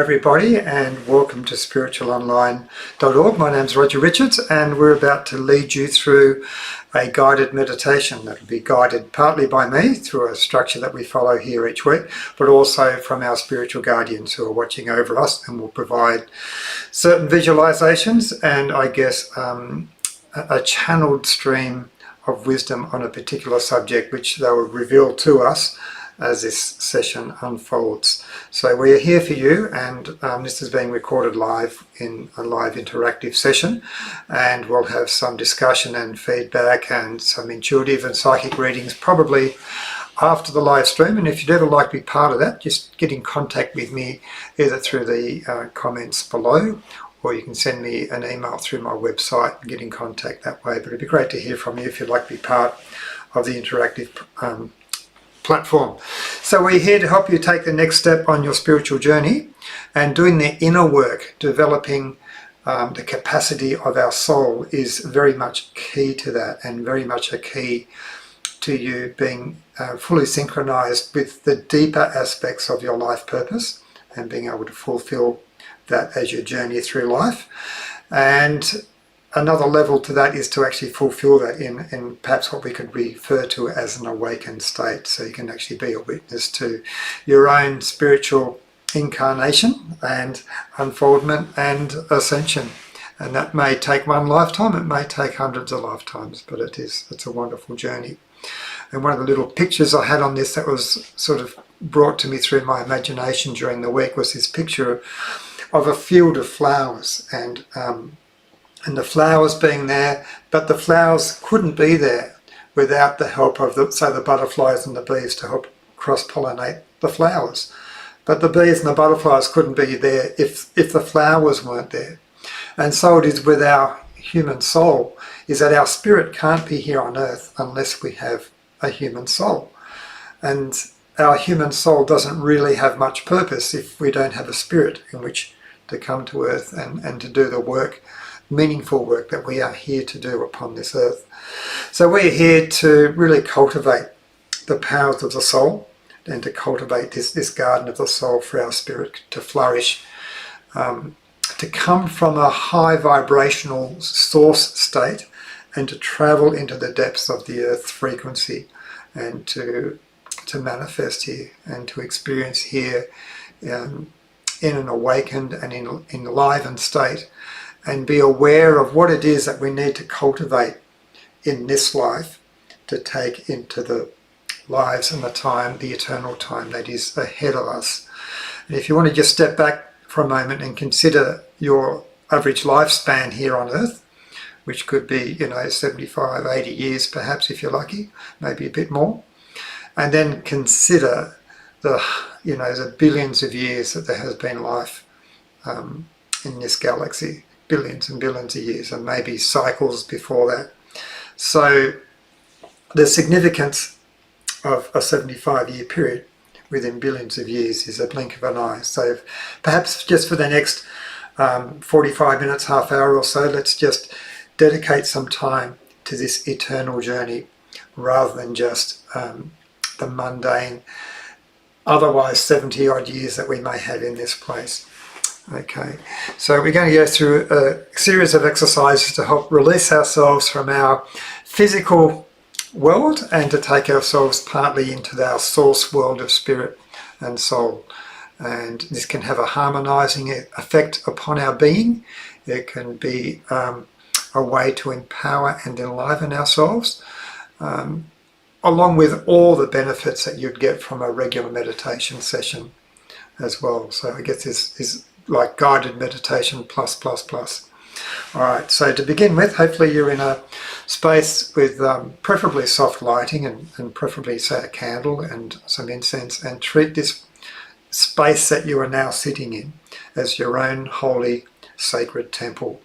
everybody, and welcome to spiritualonline.org. My name's Roger Richards, and we're about to lead you through a guided meditation that will be guided partly by me through a structure that we follow here each week, but also from our spiritual guardians who are watching over us and will provide certain visualizations and I guess a channeled stream of wisdom on a particular subject which they will reveal to us as this session unfolds. So we're here for you, and this is being recorded live in a live interactive session, and we'll have some discussion and feedback and some intuitive and psychic readings probably after the live stream. And if you'd ever like to be part of that, just get in contact with me either through the comments below, or you can send me an email through my website and get in contact that way. But it'd be great to hear from you if you'd like to be part of the interactive platform. So we're here to help you take the next step on your spiritual journey and doing the inner work. Developing the capacity of our soul is very much key to that, and very much a key to you being fully synchronized with the deeper aspects of your life purpose and being able to fulfill that as you journey through life. And another level to that is to actually fulfill that in perhaps what we could refer to as an awakened state, so you can actually be a witness to your own spiritual incarnation and unfoldment and ascension. And that may take one lifetime, it may take hundreds of lifetimes, but it's a wonderful journey. And one of the little pictures I had on this that was sort of brought to me through my imagination during the week was this picture of a field of flowers, and the flowers being there, but the flowers couldn't be there without the help of the butterflies and the bees to help cross-pollinate the flowers. But the bees and the butterflies couldn't be there if the flowers weren't there. And so it is with our human soul, is that our spirit can't be here on earth unless we have a human soul. And our human soul doesn't really have much purpose if we don't have a spirit in which to come to earth and to do the work, meaningful work that we are here to do upon this earth. So we're here to really cultivate the powers of the soul and to cultivate this garden of the soul for our spirit to flourish, to come from a high vibrational source state and to travel into the depths of the earth's frequency and to manifest here and to experience here in an awakened and enlivened state, and be aware of what it is that we need to cultivate in this life to take into the lives and the eternal time that is ahead of us. And if you want to just step back for a moment and consider your average lifespan here on earth, which could be 75, 80 years perhaps if you're lucky, maybe a bit more, and then consider the billions of years that there has been life in this galaxy, billions and billions of years, and maybe cycles before that. So the significance of a 75-year period within billions of years is a blink of an eye. So perhaps just for the next 45 minutes, half hour or so, let's just dedicate some time to this eternal journey rather than just the mundane otherwise 70 odd years that we may have in this place. Okay, so we're going to go through a series of exercises to help release ourselves from our physical world and to take ourselves partly into our source world of spirit and soul. And this can have a harmonizing effect upon our being. It can be a way to empower and enliven ourselves, along with all the benefits that you'd get from a regular meditation session as well. So I guess this is like guided meditation plus. All right, so to begin with, hopefully you're in a space with preferably soft lighting and preferably, say, a candle and some incense, and treat this space that you are now sitting in as your own holy, sacred temple,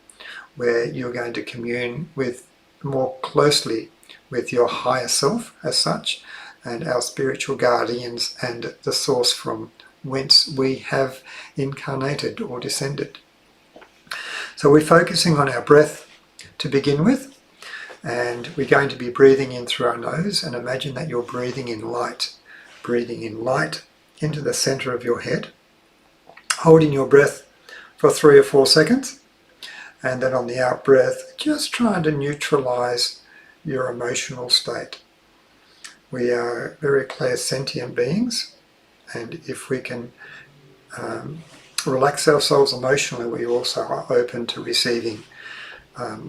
where you're going to commune with more closely with your higher self as such, and our spiritual guardians and the source from whence we have incarnated or descended. So we're focusing on our breath to begin with, and we're going to be breathing in through our nose, and imagine that you're breathing in light into the center of your head, holding your breath for 3 or 4 seconds, and then on the out breath, just trying to neutralize your emotional state. We are very clairsentient beings, and if we can relax ourselves emotionally, we also are open to receiving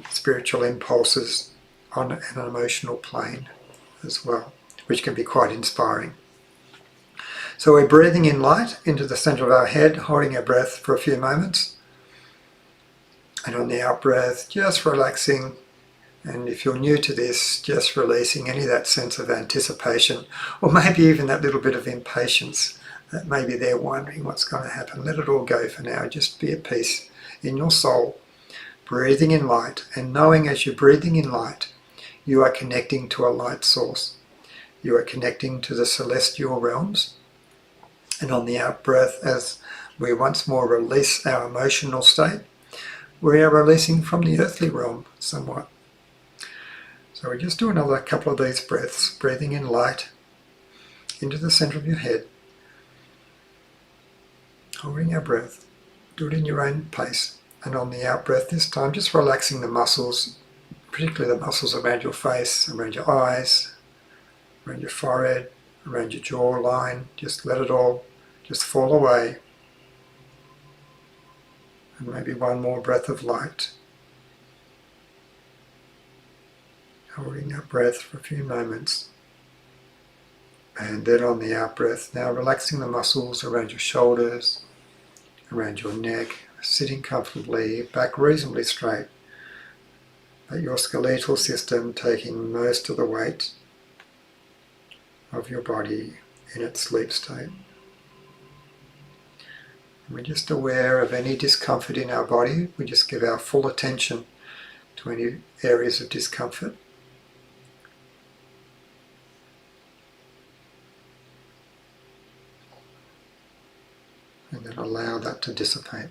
spiritual impulses on an emotional plane as well, which can be quite inspiring. So we're breathing in light into the center of our head, holding our breath for a few moments. And on the out breath, just relaxing. And if you're new to this, just releasing any of that sense of anticipation, or maybe even that little bit of impatience that maybe they're wondering what's going to happen. Let it all go for now. Just be at peace in your soul, breathing in light, and knowing as you're breathing in light, you are connecting to a light source. You are connecting to the celestial realms. And on the out breath, as we once more release our emotional state, we are releasing from the earthly realm somewhat. So we just do another couple of these breaths, breathing in light into the center of your head, holding our breath. Do it in your own pace. And on the out breath this time, just relaxing the muscles, particularly the muscles around your face, around your eyes, around your forehead, around your jawline. Just let it all just fall away. And maybe one more breath of light. Holding our breath for a few moments. And then on the out breath, now relaxing the muscles around your shoulders, around your neck, sitting comfortably, back reasonably straight, but your skeletal system taking most of the weight of your body in its sleep state. And we're just aware of any discomfort in our body. We just give our full attention to any areas of discomfort. And then allow that to dissipate.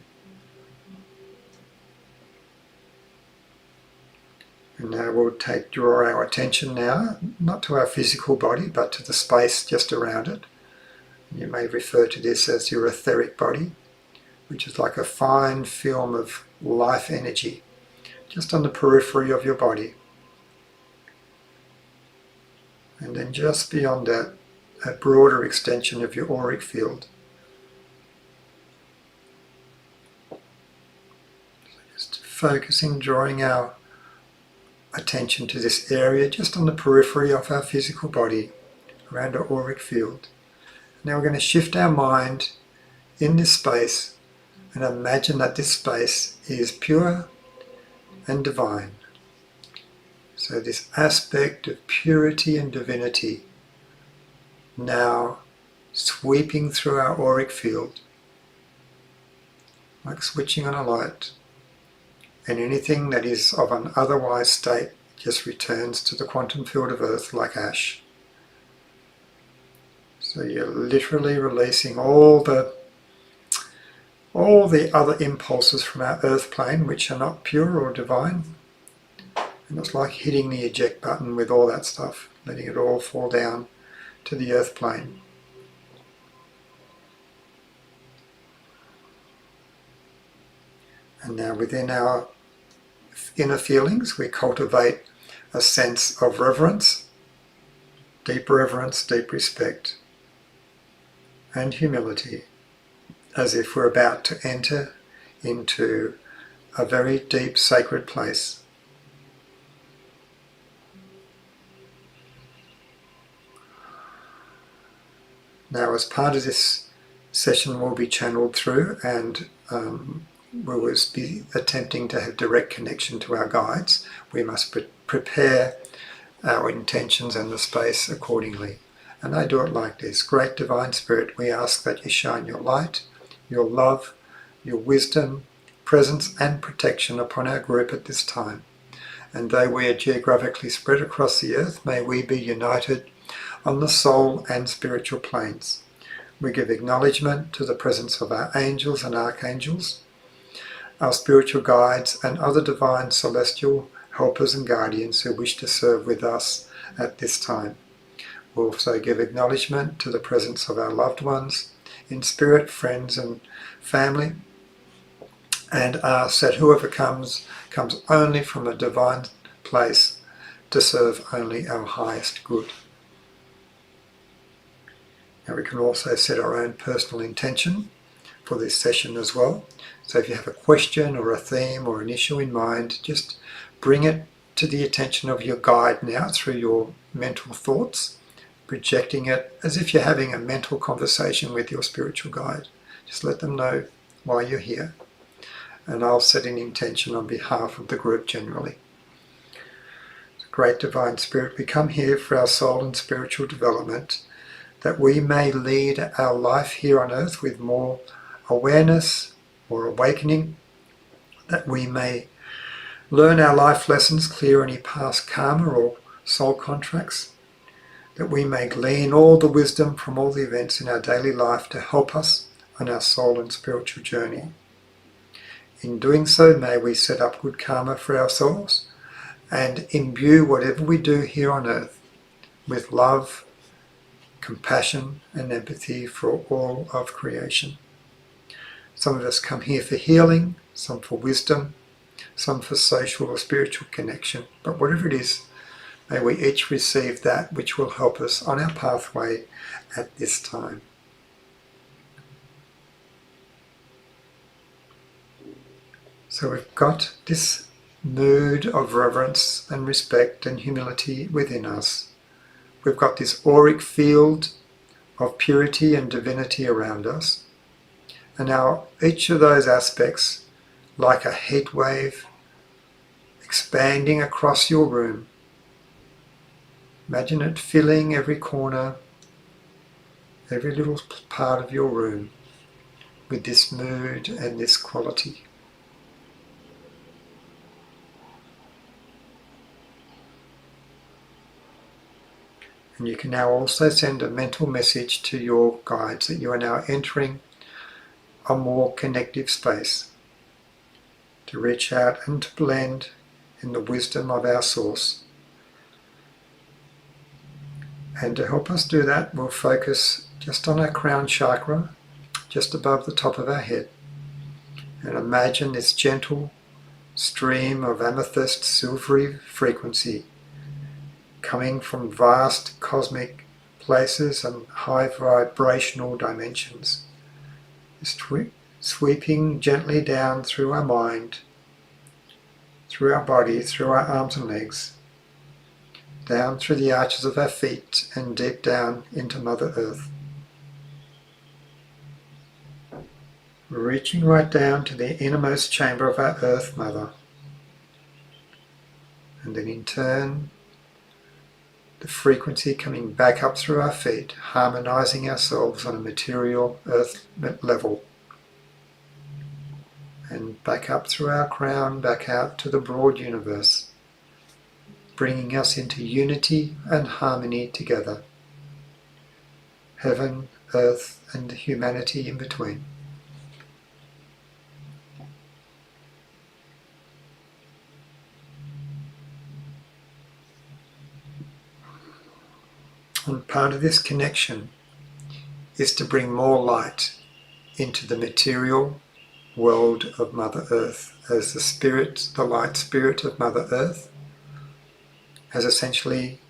And now we'll draw our attention now, not to our physical body, but to the space just around it. You may refer to this as your etheric body, which is like a fine film of life energy, just on the periphery of your body. And then just beyond that, a broader extension of your auric field. So just focusing, drawing our attention to this area just on the periphery of our physical body, around our auric field. Now we're going to shift our mind in this space and imagine that this space is pure and divine. So this aspect of purity and divinity now sweeping through our auric field, like switching on a light. And anything that is of an otherwise state just returns to the quantum field of Earth like ash. So you're literally releasing all the other impulses from our Earth plane which are not pure or divine. And it's like hitting the eject button with all that stuff, letting it all fall down to the Earth plane. And now within our inner feelings, we cultivate a sense of reverence, deep respect, and humility, as if we're about to enter into a very deep sacred place. Now, as part of this session, we'll be channeled through, and we will be attempting to have direct connection to our guides. We must prepare our intentions and the space accordingly. And I do it like this. Great Divine Spirit, we ask that you shine your light, your love, your wisdom, presence and protection upon our group at this time. And though we are geographically spread across the earth, may we be united on the soul and spiritual planes. We give acknowledgement to the presence of our angels and archangels, our spiritual guides and other divine celestial helpers and guardians who wish to serve with us at this time. We also give acknowledgement to the presence of our loved ones in spirit, friends and family, and ask that whoever comes only from a divine place to serve only our highest good. Now we can also set our own personal intention for this session as well. So if you have a question or a theme or an issue in mind, just bring it to the attention of your guide now through your mental thoughts, projecting it as if you're having a mental conversation with your spiritual guide. Just let them know why you're here, and I'll set an intention on behalf of the group generally. Great Divine Spirit, we come here for our soul and spiritual development, that we may lead our life here on earth with more awareness or awakening, that we may learn our life lessons, clear any past karma or soul contracts, that we may glean all the wisdom from all the events in our daily life to help us on our soul and spiritual journey. In doing so, may we set up good karma for ourselves and imbue whatever we do here on earth with love, compassion and empathy for all of creation. Some of us come here for healing, some for wisdom, some for social or spiritual connection. But whatever it is, may we each receive that which will help us on our pathway at this time. So we've got this mood of reverence and respect and humility within us. We've got this auric field of purity and divinity around us. And now each of those aspects, like a heat wave, expanding across your room. Imagine it filling every corner, every little part of your room with this mood and this quality. And you can now also send a mental message to your guides that you are now entering a more connective space, to reach out and to blend in the wisdom of our source. And to help us do that, we'll focus just on our crown chakra, just above the top of our head, and imagine this gentle stream of amethyst silvery frequency coming from vast cosmic places and high vibrational dimensions, sweeping gently down through our mind, through our body, through our arms and legs, down through the arches of our feet and deep down into Mother Earth. Reaching right down to the innermost chamber of our Earth Mother. And then in turn, the frequency coming back up through our feet, harmonizing ourselves on a material earth level. And back up through our crown, back out to the broad universe, bringing us into unity and harmony together. Heaven, earth, and humanity in between. And part of this connection is to bring more light into the material world of Mother Earth, as the spirit, the light spirit of Mother Earth, as essentially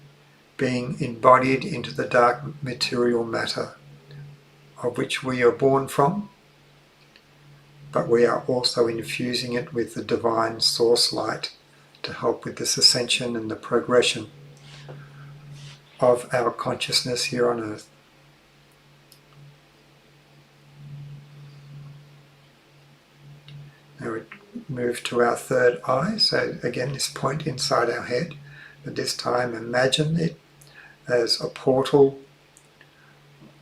being embodied into the dark material matter of which we are born from, but we are also infusing it with the divine source light to help with this ascension and the progression of our consciousness here on earth. Now we move to our third eye, so again this point inside our head, but this time imagine it as a portal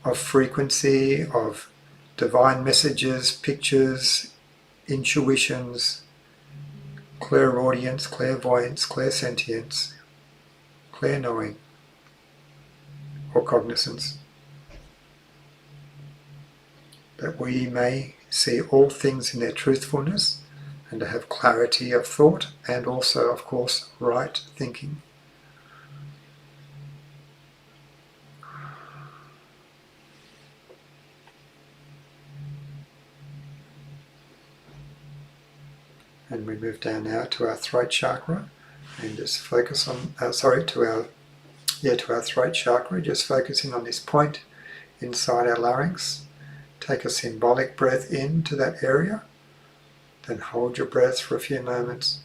of frequency, of divine messages, pictures, intuitions, clairaudience, clairvoyance, clairsentience, clairknowing, or cognizance, that we may see all things in their truthfulness and to have clarity of thought and also, of course, right thinking. And we move down now to our throat chakra, and just focus on, to our throat chakra, just focusing on this point inside our larynx. Take a symbolic breath into that area, then hold your breath for a few moments.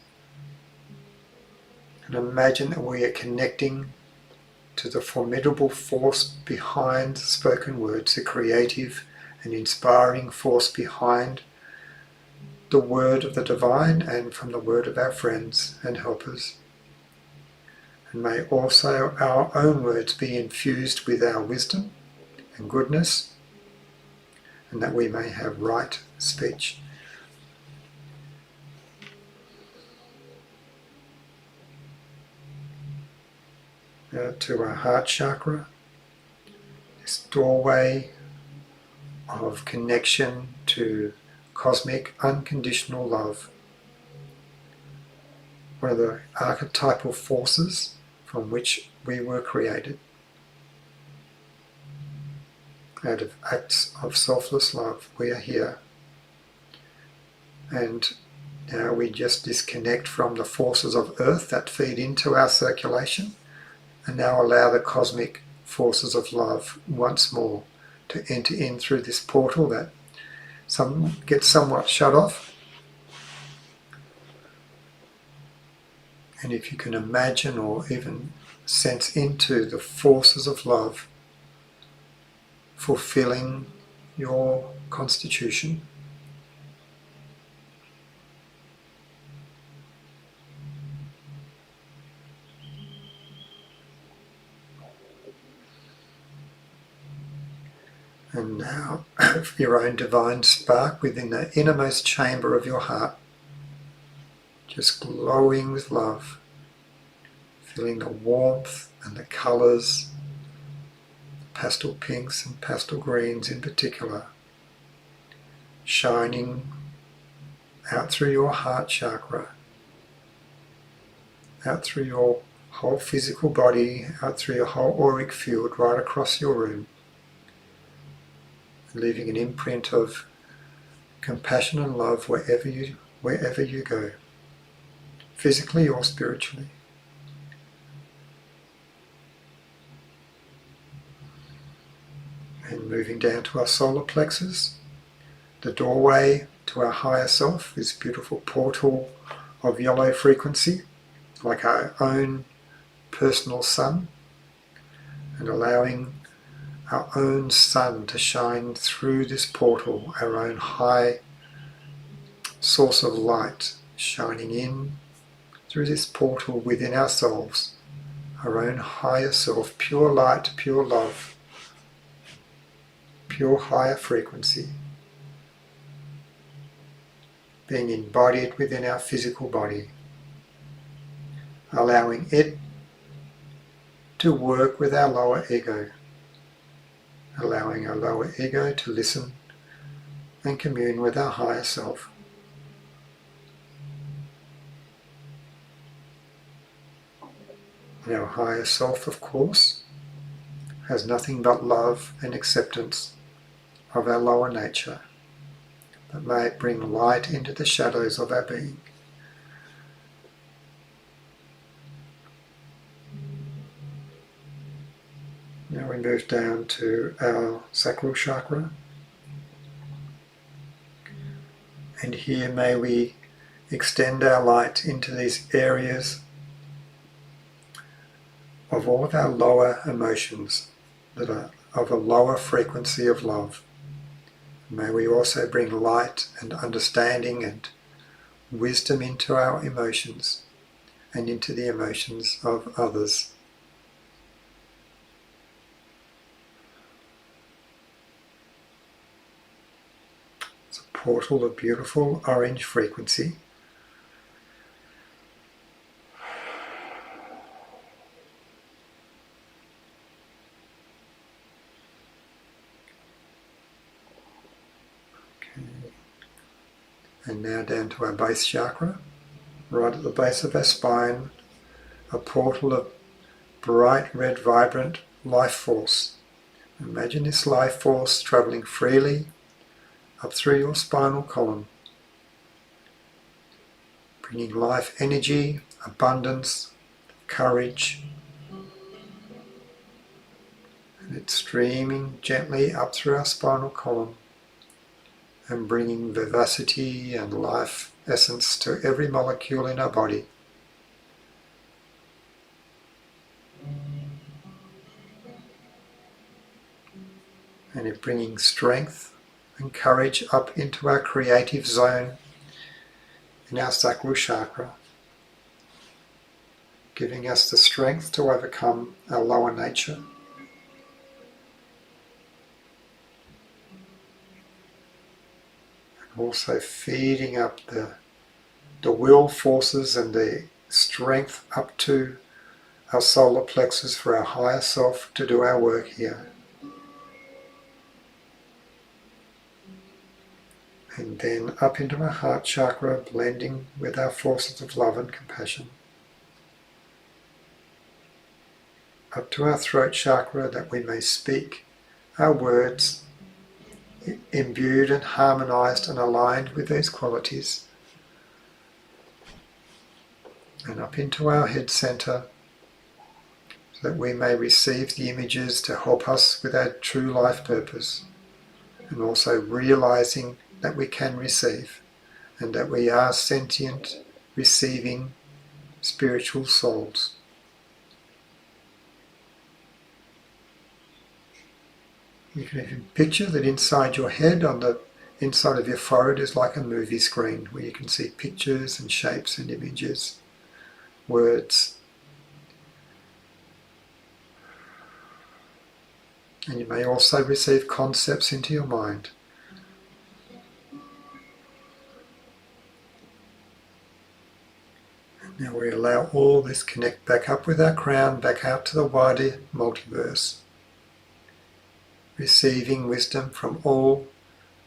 And imagine that we are connecting to the formidable force behind spoken words, the creative and inspiring force behind the word of the divine and from the word of our friends and helpers. And may also our own words be infused with our wisdom and goodness, and that we may have right speech. Now to our heart chakra, this doorway of connection to cosmic unconditional love, one of the archetypal forces from which we were created, out of acts of selfless love. We are here, and now we just disconnect from the forces of earth that feed into our circulation, and now allow the cosmic forces of love once more to enter in through this portal that gets somewhat shut off. And if you can imagine or even sense into the forces of love fulfilling your constitution, and now your own divine spark within the innermost chamber of your heart, just glowing with love, feeling the warmth and the colours, pastel pinks and pastel greens in particular, shining out through your heart chakra, out through your whole physical body, out through your whole auric field, right across your room, leaving an imprint of compassion and love wherever you go, physically or spiritually. And moving down to our solar plexus, the doorway to our higher self, this beautiful portal of yellow frequency, like our own personal sun, and allowing our own sun to shine through this portal, our own high source of light shining in through this portal within ourselves, our own higher self, pure light, pure love, pure higher frequency, being embodied within our physical body, allowing it to work with our lower ego, allowing our lower ego to listen and commune with our higher self. And our higher self, of course, has nothing but love and acceptance of our lower nature, but may it bring light into the shadows of our being. Now we move down to our sacral chakra, and here may we extend our light into these areas of all of our lower emotions that are of a lower frequency of love. May we also bring light and understanding and wisdom into our emotions and into the emotions of others. It's a portal of beautiful orange frequency. And now down to our base chakra, right at the base of our spine, a portal of bright red vibrant life force. Imagine this life force travelling freely up through your spinal column, bringing life energy, abundance, courage. And it's streaming gently up through our spinal column and bringing vivacity and life essence to every molecule in our body. And it's bringing strength and courage up into our creative zone in our sacral chakra, giving us the strength to overcome our lower nature. Also feeding up the will forces and the strength up to our solar plexus for our higher self to do our work here. And then up into our heart chakra, blending with our forces of love and compassion. Up to our throat chakra, that we may speak our words imbued and harmonized and aligned with these qualities. And up into our head center, so that we may receive the images to help us with our true life purpose, and also realizing that we can receive and that we are sentient, receiving spiritual souls. You can even picture that inside your head, on the inside of your forehead, is like a movie screen where you can see pictures and shapes and images, words. And you may also receive concepts into your mind. And now we allow all this connect back up with our crown, back out to the wider multiverse, receiving wisdom from all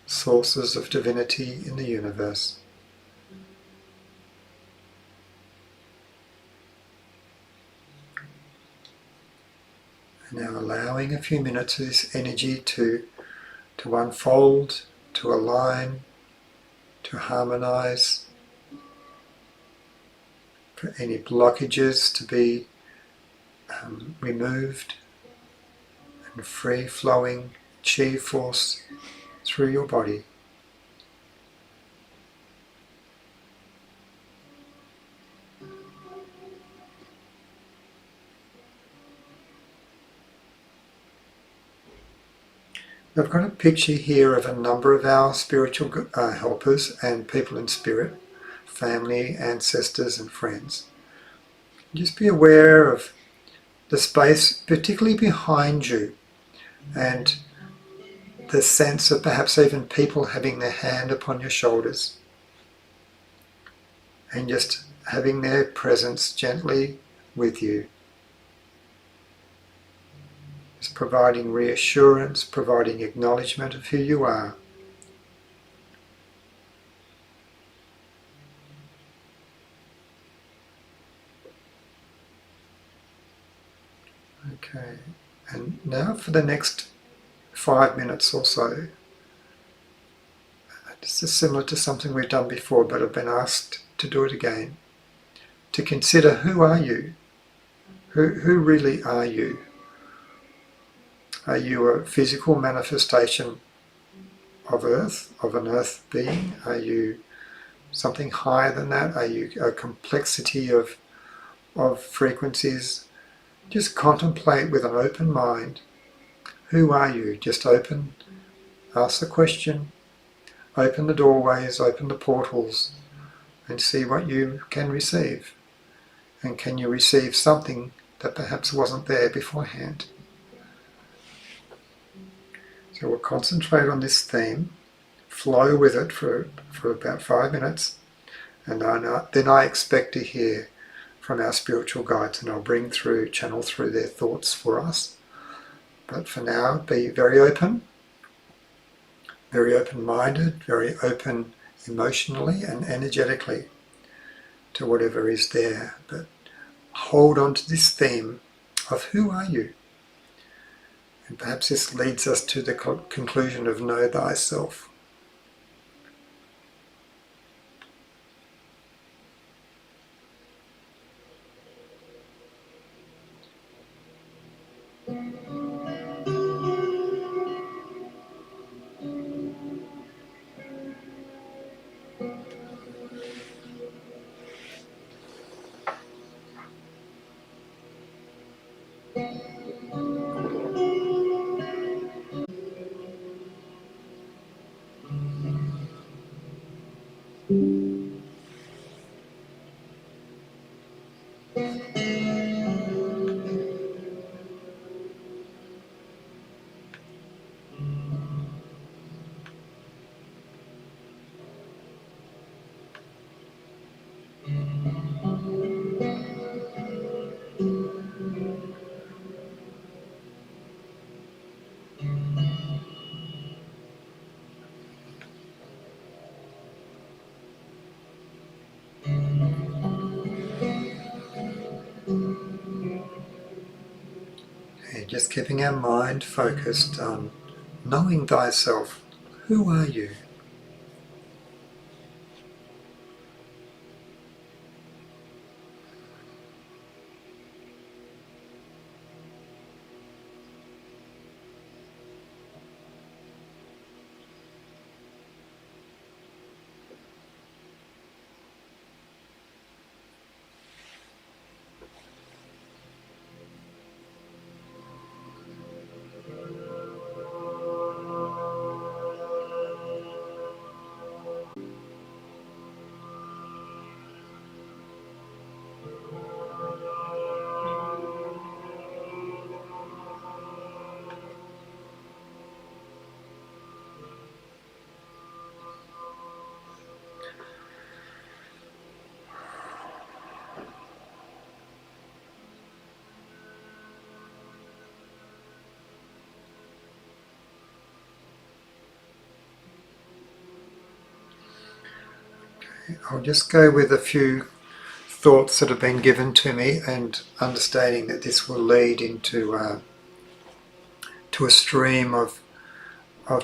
sources of divinity in the universe. And now allowing a few minutes of this energy to unfold, to align, to harmonize, for any blockages to be removed, and free-flowing chi force through your body. I've got a picture here of a number of our spiritual helpers and people in spirit, family, ancestors and friends. Just be aware of the space, particularly behind you, and the sense of perhaps even people having their hand upon your shoulders, and just having their presence gently with you. Just providing reassurance, providing acknowledgement of who you are. Okay, and now for the next 5 minutes or so, this is similar to something we've done before, but I've been asked to do it again, to consider, who are you? Who really are you? Are you a physical manifestation of Earth, of an Earth being? Are you something higher than that? Are you a complexity of frequencies? Just contemplate with an open mind. Who are you? Just open, ask the question, open the doorways, open the portals, and see what you can receive. And can you receive something that perhaps wasn't there beforehand? So we'll concentrate on this theme, flow with it for about 5 minutes, and then I expect to hear from our spiritual guides, and I'll channel through their thoughts for us. But for now, be very open-minded, very open emotionally and energetically to whatever is there. But hold on to this theme of who are you? And perhaps this leads us to the conclusion of know thyself. And just keeping our mind focused on knowing thyself. Who are you? I'll just go with a few thoughts that have been given to me, and understanding that this will lead into to a stream of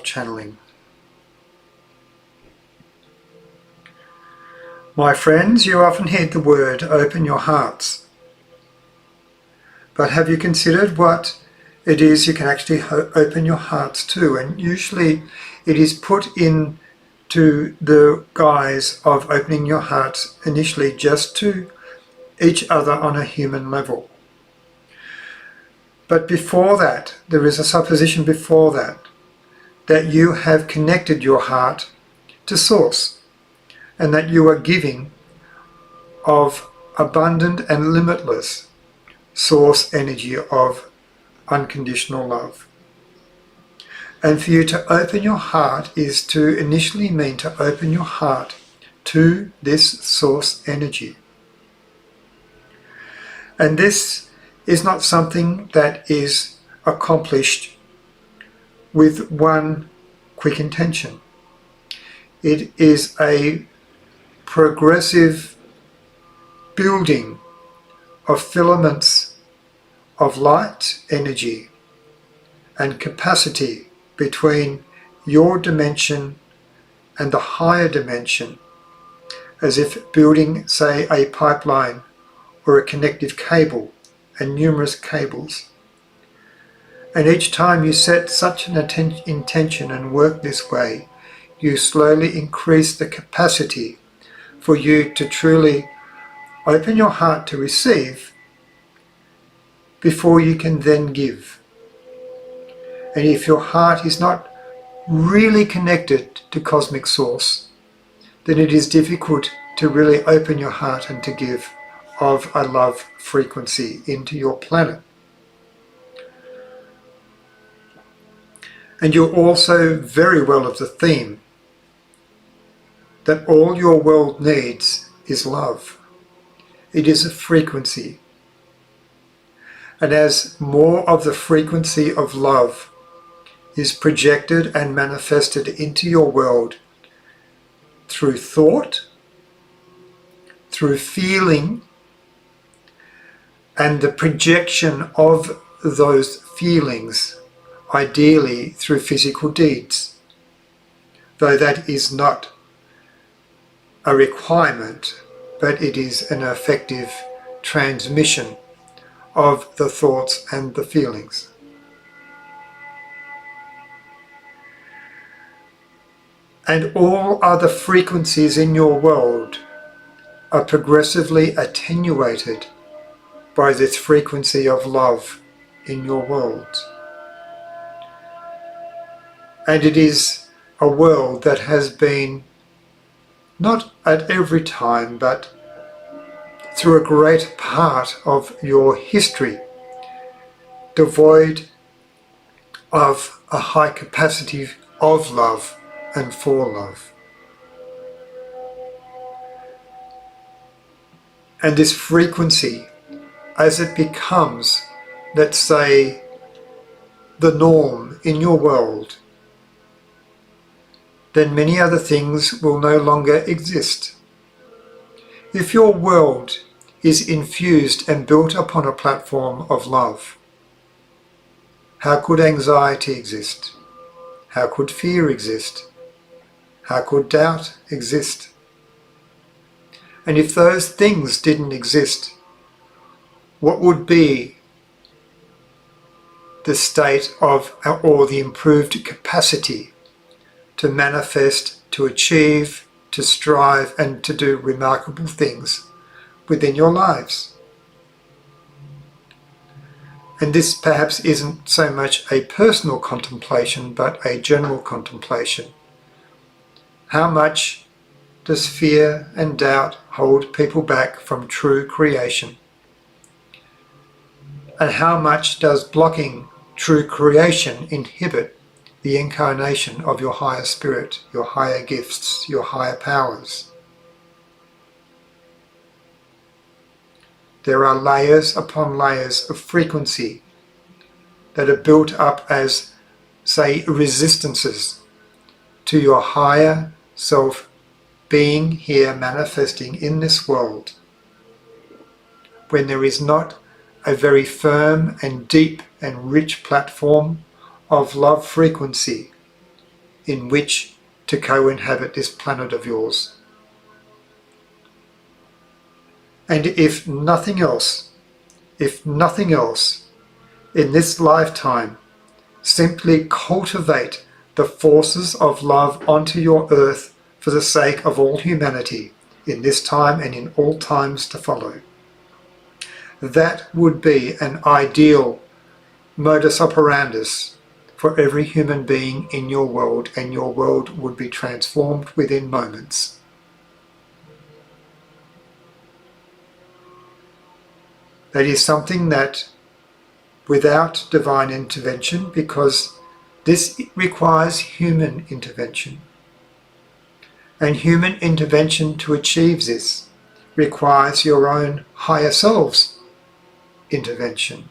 channeling. My friends, you often hear the word open your hearts. But have you considered what it is you can actually open your hearts to? And usually it is put in to the guise of opening your hearts initially just to each other on a human level. But before that, there is a supposition before that you have connected your heart to Source, and that you are giving of abundant and limitless Source energy of unconditional love. And for you to open your heart is to initially mean to open your heart to this Source energy. And this is not something that is accomplished with one quick intention. It is a progressive building of filaments of light energy and capacity between your dimension and the higher dimension, as if building, say, a pipeline or a connective cable and numerous cables. And each time you set such an intention and work this way, you slowly increase the capacity for you to truly open your heart to receive before you can then give. And if your heart is not really connected to Cosmic Source, then it is difficult to really open your heart and to give of a love frequency into your planet. And you're also very well of the theme that all your world needs is love. It is a frequency. And as more of the frequency of love is projected and manifested into your world through thought, through feeling, and the projection of those feelings, ideally through physical deeds, though that is not a requirement, but it is an effective transmission of the thoughts and the feelings. And all other frequencies in your world are progressively attenuated by this frequency of love in your world. And it is a world that has been, not at every time, but through a great part of your history, devoid of a high capacity of love and for love. And this frequency, as it becomes, let's say, the norm in your world, then many other things will no longer exist. If your world is infused and built upon a platform of love, how could anxiety exist? How could fear exist? How could doubt exist? And if those things didn't exist, what would be the state of, or the improved capacity to manifest, to achieve, to strive, and to do remarkable things within your lives? And this perhaps isn't so much a personal contemplation, but a general contemplation. How much does fear and doubt hold people back from true creation? And how much does blocking true creation inhibit the incarnation of your higher spirit, your higher gifts, your higher powers? There are layers upon layers of frequency that are built up as, say, resistances to your higher self being here manifesting in this world, when there is not a very firm and deep and rich platform of love frequency in which to co-inhabit this planet of yours. And if nothing else, in this lifetime, simply cultivate the forces of love onto your earth for the sake of all humanity in this time and in all times to follow. That would be an ideal modus operandus for every human being in your world, and your world would be transformed within moments. That is something that, without divine intervention, because this requires human intervention. And human intervention to achieve this requires your own higher self's intervention.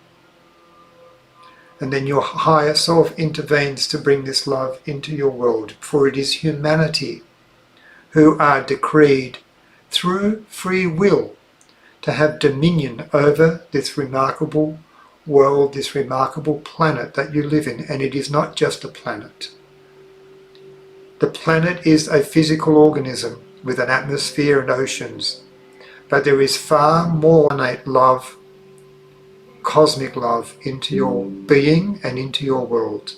And then your higher self intervenes to bring this love into your world, for it is humanity who are decreed through free will to have dominion over this remarkable world, this remarkable planet that you live in. And it is not just a planet. The planet is a physical organism with an atmosphere and oceans, but there is far more innate love, cosmic love, into your being and into your world.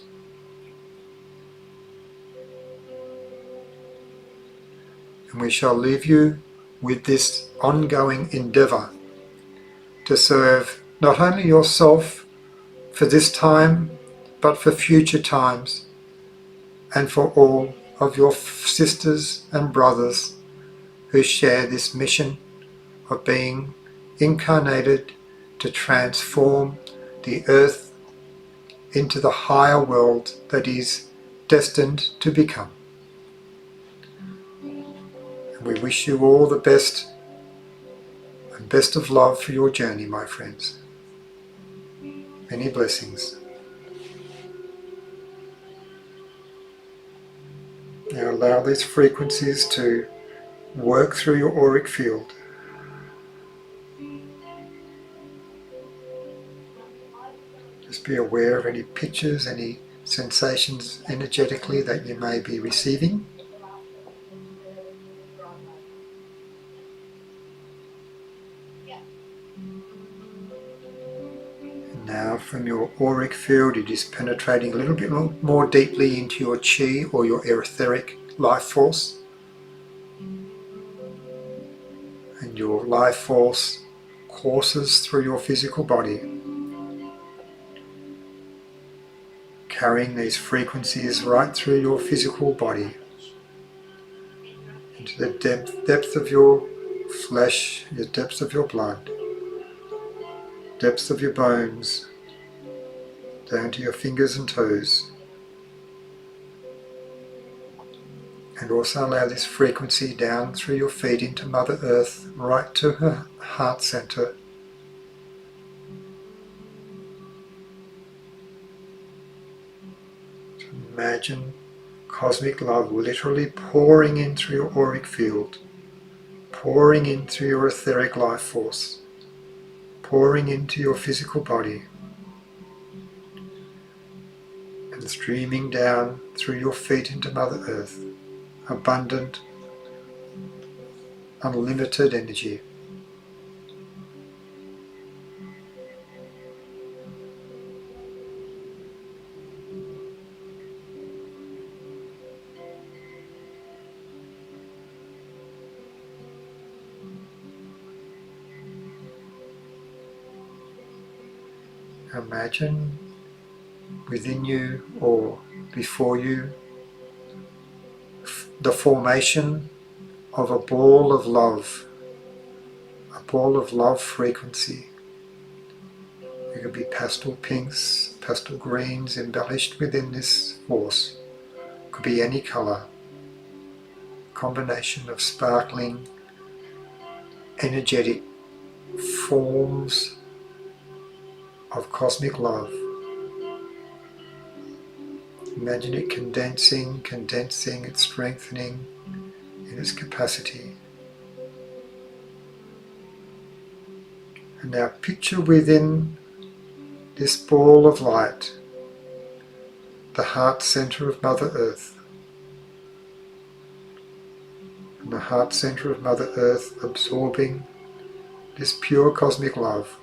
And we shall leave you with this ongoing endeavour to serve not only yourself for this time, but for future times, and for all of your sisters and brothers who share this mission of being incarnated to transform the earth into the higher world that is destined to become. And we wish you all the best and best of love for your journey, my friends. Many blessings. Now allow these frequencies to work through your auric field. Just be aware of any pictures, any sensations energetically that you may be receiving. And now from your auric field, it is penetrating a little bit more deeply into your chi or your etheric life force. And your life force courses through your physical body, carrying these frequencies right through your physical body into the depth of your flesh, the depths of your blood, depths of your bones, down to your fingers and toes. And also allow this frequency down through your feet into Mother Earth, right to her heart center. So imagine cosmic love literally pouring in through your auric field, pouring in through your etheric life force, pouring into your physical body, and streaming down through your feet into Mother Earth. Abundant, unlimited energy. Imagine within you or before you the formation of a ball of love frequency. It could be pastel pinks, pastel greens embellished within this force. It could be any colour. Combination of sparkling, energetic forms of cosmic love. Imagine it condensing, it's strengthening in its capacity. And now picture within this ball of light the heart center of Mother Earth. And the heart center of Mother Earth absorbing this pure cosmic love.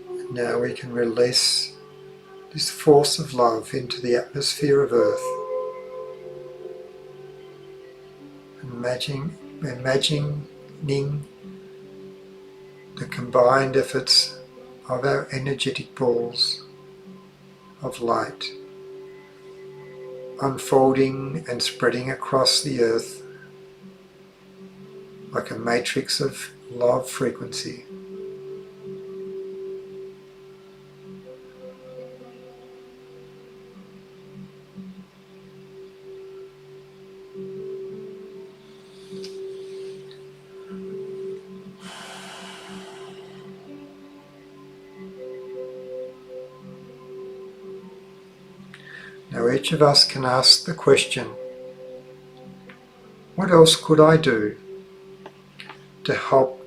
And now we can release this force of love into the atmosphere of Earth. Imagining the combined efforts of our energetic balls of light unfolding and spreading across the Earth like a matrix of love frequency. Now each of us can ask the question, what else could I do to help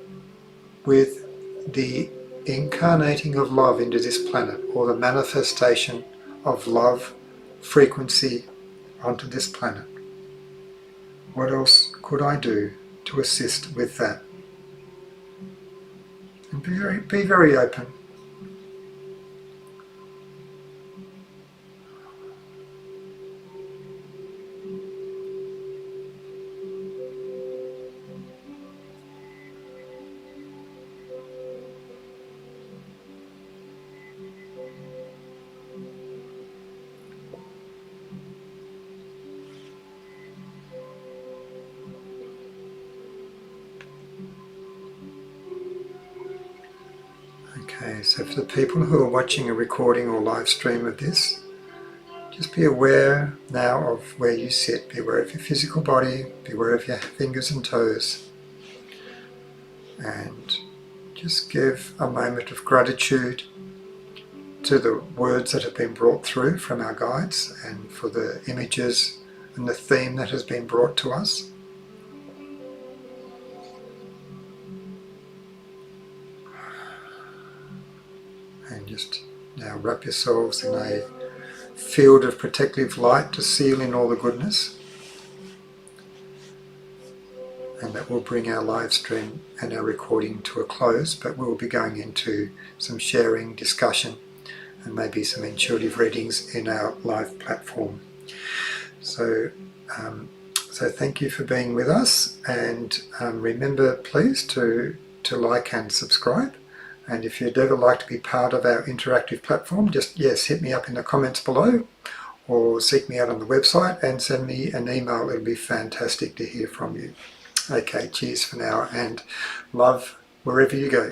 with the incarnating of love into this planet, or the manifestation of love frequency onto this planet? What else could I do to assist with that? And be very open. Okay, so for the people who are watching a recording or live stream of this, just be aware now of where you sit. Be aware of your physical body, be aware of your fingers and toes, and just give a moment of gratitude to the words that have been brought through from our guides, and for the images and the theme that has been brought to us. And just now wrap yourselves in a field of protective light to seal in all the goodness. And that will bring our live stream and our recording to a close, but we'll be going into some sharing, discussion, and maybe some intuitive readings in our live platform. So thank you for being with us, and remember please to like and subscribe, And if you'd ever like to be part of our interactive platform, just, yes, hit me up in the comments below, or seek me out on the website and send me an email. It'll be fantastic to hear from you. Okay, cheers for now, and love wherever you go.